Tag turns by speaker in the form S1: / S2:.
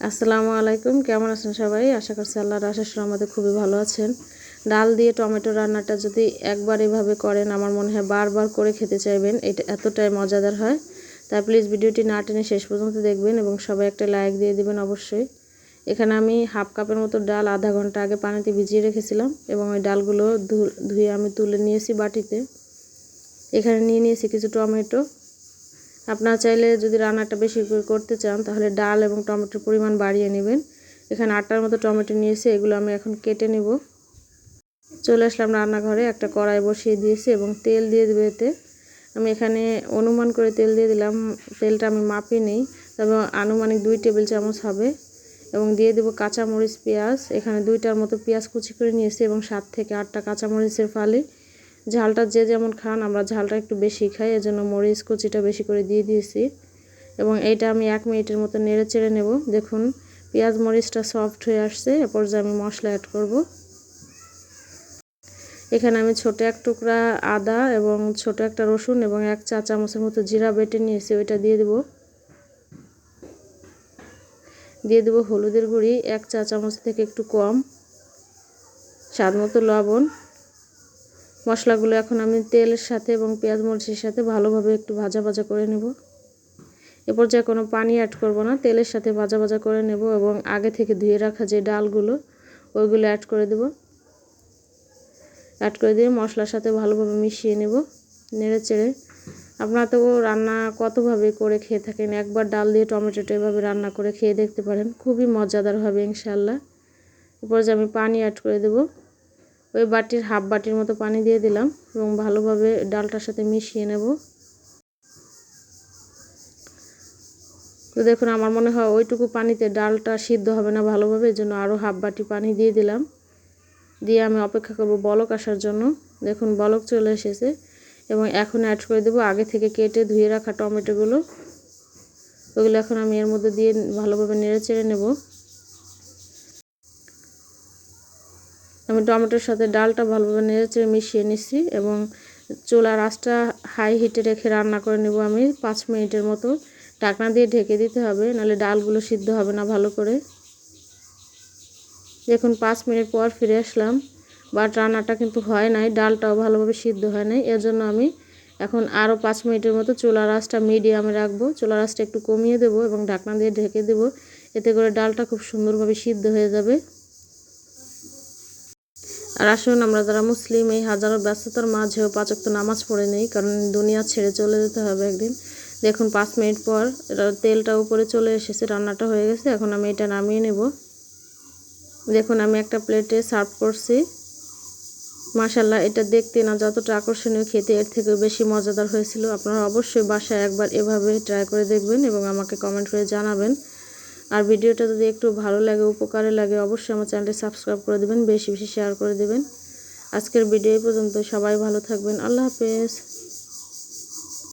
S1: আসসালামু আলাইকুম, কেমন আছেন সবাই? আশা করছি আল্লাহর আশেষ রহমতে খুবই ভালো আছেন। ডাল দিয়ে টমেটো রান্নাটা যদি একবার এভাবে করেন, আমার মনে হয় বারবার করে খেতে চাইবেন। এটা এতটাই মজাদার হয়। তাই প্লিজ ভিডিওটি না টেনে শেষ পর্যন্ত দেখবেন এবং সবাই একটা লাইক দিয়ে দিবেন অবশ্যই। এখানে আমি হাফ কাপের মতো ডাল আধা ঘন্টা আগে পানিতে ভিজিয়ে রেখেছিলাম এবং ওই ডালগুলো ধুয়ে আমি তুলে নিয়েছি বাটিতে। এখানে নিয়ে নিয়েছি কিছু টমেটো। আপনারা চাইলে যদি রান্নাটা বেশি করে করতে চান তাহলে ডাল এবং টমেটোর পরিমাণ বাড়িয়ে নেবেন। এখানে 8টার মতো টমেটো নিয়েছি, এগুলো আমি এখন কেটে নেব। চলে আসলাম রান্নাঘরে, একটা কড়াই বসিয়ে দিয়েছি এবং তেল দিয়ে দেবো এতে। আমি এখানে অনুমান করে তেল দিয়ে দিলাম, তেলটা আমি মাপি নেই, তবে আনুমানিক 2 টেবিল চামচ হবে। এবং দিয়ে দেবো কাঁচামরিচ, পেঁয়াজ। এখানে 2টার মতো পেঁয়াজ কুচি করে নিয়েছি এবং 7 থেকে 8টা কাঁচামরিচের ফালি। ঝালটা যে যেমন খান, আমরা ঝালটা একটু বেশি খাই, এজন্য মরিচ কুচিটা বেশি করে দিয়ে দিয়েছি। এবং এইটা আমি 1 মিনিটের মতো নেড়ে চেড়ে নেব। দেখুন পেঁয়াজ মরিচটা সফট হয়ে আসছে। এরপর যে আমি মশলা অ্যাড করব। এখানে আমি ছোট এক টুকরা আদা এবং ছোট একটা রসুন এবং 1 চা চামচের মতো জিরা বেটে নিয়েছি, ওইটা দিয়ে দেব। দিয়ে দেব হলুদের গুঁড়ি 1 চা চামচ থেকে একটু কম, স্বাদ মতো লবণ। মশলাগুলো এখন আমি তেলের সাথে এবং পেঁয়াজ মরিচের সাথে ভালোভাবে একটু ভাজা ভাজা করে নেব। এ পর্যায়ে কোনো পানি অ্যাড করব না, তেলের সাথে ভাজা ভাজা করে নেব এবং আগে থেকে ধুয়ে রাখা যে ডালগুলো ওইগুলো অ্যাড করে দেব। অ্যাড করে দিয়ে মশলার সাথে ভালোভাবে মিশিয়ে নেব নেড়ে চেড়ে। আপনারা তো রান্না কতভাবে করে খেয়ে থাকেন, একবার ডাল দিয়ে টমেটোটা এভাবে রান্না করে খেয়ে দেখতে পারেন, খুবই মজাদার হবে ইনশাআল্লাহ। এরপর যে আমি পানি অ্যাড করে দেব, ওই বাটির হাফ বাটির মতো পানি দিয়ে দিলাম এবং ভালোভাবে ডালটার সাথে মিশিয়ে নেব। তো দেখুন আমার মনে হয় ওইটুকু পানিতে ডালটা সিদ্ধ হবে না ভালোভাবে, এই জন্য আরও হাফ বাটি পানি দিয়ে দিলাম। দিয়ে আমি অপেক্ষা করব বলক আসার জন্য। দেখুন বলক চলে এসেছে এবং এখন অ্যাড করে দেব আগে থেকে কেটে ধুয়ে রাখা টমেটোগুলো। ওগুলো এখন আমি এর মধ্যে দিয়ে ভালোভাবে নেড়ে চেড়ে নেব। আমি টমেটোর সাথে ডালটা ভালোভাবে নেড়ে চেড়ে মিশিয়ে নিচ্ছি এবং চুলার আঁচটা হাই হিটে রেখে রান্না করে নেব আমি 5 মিনিটের মতো। ঢাকনা দিয়ে ঢেকে দিতে হবে, নাহলে ডালগুলো সিদ্ধ হবে না ভালো করে। দেখুন 5 মিনিট পর ফিরে আসলাম, বাট রান্নাটা কিন্তু হয় নাই, ডালটাও ভালোভাবে সিদ্ধ হয় নাই। এর জন্য আমি এখন আরও 5 মিনিটের মতো চুলার আঁচটা মিডিয়ামে রাখবো। চুলার আঁচটা একটু কমিয়ে দেবো এবং ঢাকনা দিয়ে ঢেকে দেবো, এতে করে ডালটা খুব সুন্দরভাবে সিদ্ধ হয়ে যাবে। আর আসুন আমরা যারা মুসলিম, এই হাজারো ব্যস্ততার মাঝেও 5 ওয়াক্ত নামাজ পড়ে নেই, কারণ দুনিয়া ছেড়ে চলে যেতে হবে একদিন। দেখুন 5 মিনিট পর তেলটা উপরে চলে এসেছে, রান্নাটা হয়ে গেছে। এখন আমি এটা নামিয়ে নেব। দেখুন আমি একটা প্লেটে সার্ভ করছি। মাশাআল্লাহ, এটা দেখতে না যতটা আকর্ষণীয়, খেতে এর থেকেও বেশি মজাদার হয়েছিল। আপনারা অবশ্যই বাসায় একবার এভাবে ট্রাই করে দেখবেন এবং আমাকে কমেন্ট করে জানাবেন। আর ভিডিওটা যদি একটু ভালো লাগে, উপকারে লাগে, অবশ্যই আমার চ্যানেলটি সাবস্ক্রাইব করে দেবেন, বেশি বেশি শেয়ার করে দেবেন। আজকের ভিডিও এই পর্যন্ত, সবাই ভালো থাকবেন, আল্লাহ হাফেজ।